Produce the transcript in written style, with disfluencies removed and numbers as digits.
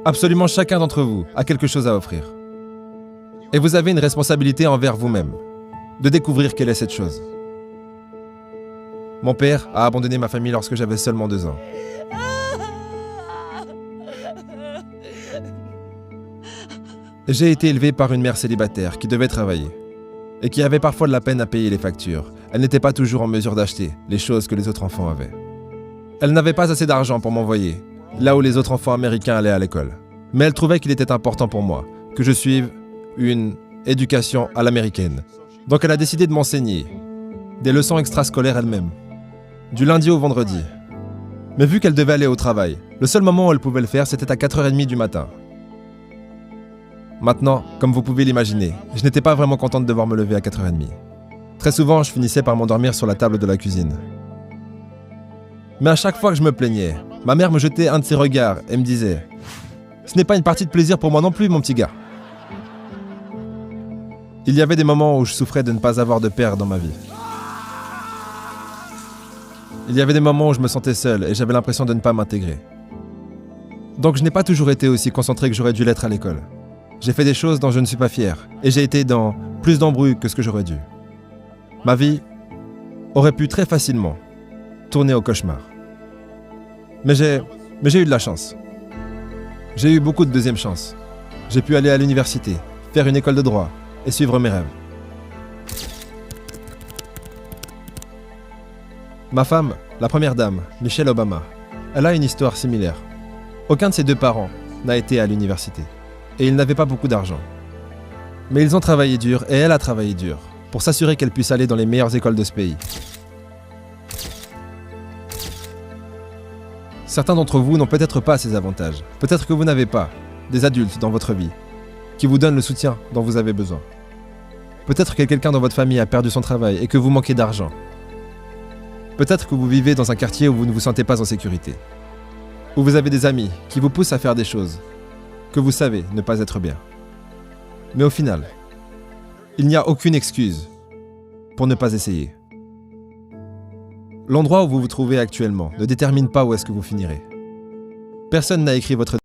Absolument chacun d'entre vous a quelque chose à offrir. Et vous avez une responsabilité envers vous-même, de découvrir quelle est cette chose. Mon père a abandonné ma famille lorsque j'avais seulement 2 ans. J'ai été élevé par une mère célibataire qui devait travailler et qui avait parfois de la peine à payer les factures. Elle n'était pas toujours en mesure d'acheter les choses que les autres enfants avaient. Elle n'avait pas assez d'argent pour m'envoyer là où les autres enfants américains allaient à l'école. Mais elle trouvait qu'il était important pour moi que je suive une éducation à l'américaine. Donc elle a décidé de m'enseigner des leçons extrascolaires elle-même, du lundi au vendredi. Mais vu qu'elle devait aller au travail, le seul moment où elle pouvait le faire, c'était à 4h30 du matin. Maintenant, comme vous pouvez l'imaginer, je n'étais pas vraiment contente de devoir me lever à 4h30. Très souvent, je finissais par m'endormir sur la table de la cuisine. Mais à chaque fois que je me plaignais, ma mère me jetait un de ses regards et me disait « Ce n'est pas une partie de plaisir pour moi non plus, mon petit gars. » Il y avait des moments où je souffrais de ne pas avoir de père dans ma vie. Il y avait des moments où je me sentais seul et j'avais l'impression de ne pas m'intégrer. Donc je n'ai pas toujours été aussi concentré que j'aurais dû l'être à l'école. J'ai fait des choses dont je ne suis pas fier et j'ai été dans plus d'embrouilles que ce que j'aurais dû. Ma vie aurait pu très facilement tourner au cauchemar. Mais j'ai eu de la chance. J'ai eu beaucoup de deuxième chance. J'ai pu aller à l'université, faire une école de droit et suivre mes rêves. Ma femme, la première dame, Michelle Obama, elle a une histoire similaire. Aucun de ses 2 parents n'a été à l'université. Et ils n'avaient pas beaucoup d'argent. Mais ils ont travaillé dur et elle a travaillé dur pour s'assurer qu'elle puisse aller dans les meilleures écoles de ce pays. Certains d'entre vous n'ont peut-être pas ces avantages. Peut-être que vous n'avez pas des adultes dans votre vie qui vous donnent le soutien dont vous avez besoin. Peut-être que quelqu'un dans votre famille a perdu son travail et que vous manquez d'argent. Peut-être que vous vivez dans un quartier où vous ne vous sentez pas en sécurité. Où vous avez des amis qui vous poussent à faire des choses que vous savez ne pas être bien. Mais au final, il n'y a aucune excuse pour ne pas essayer. L'endroit où vous vous trouvez actuellement ne détermine pas où est-ce que vous finirez. Personne n'a écrit votre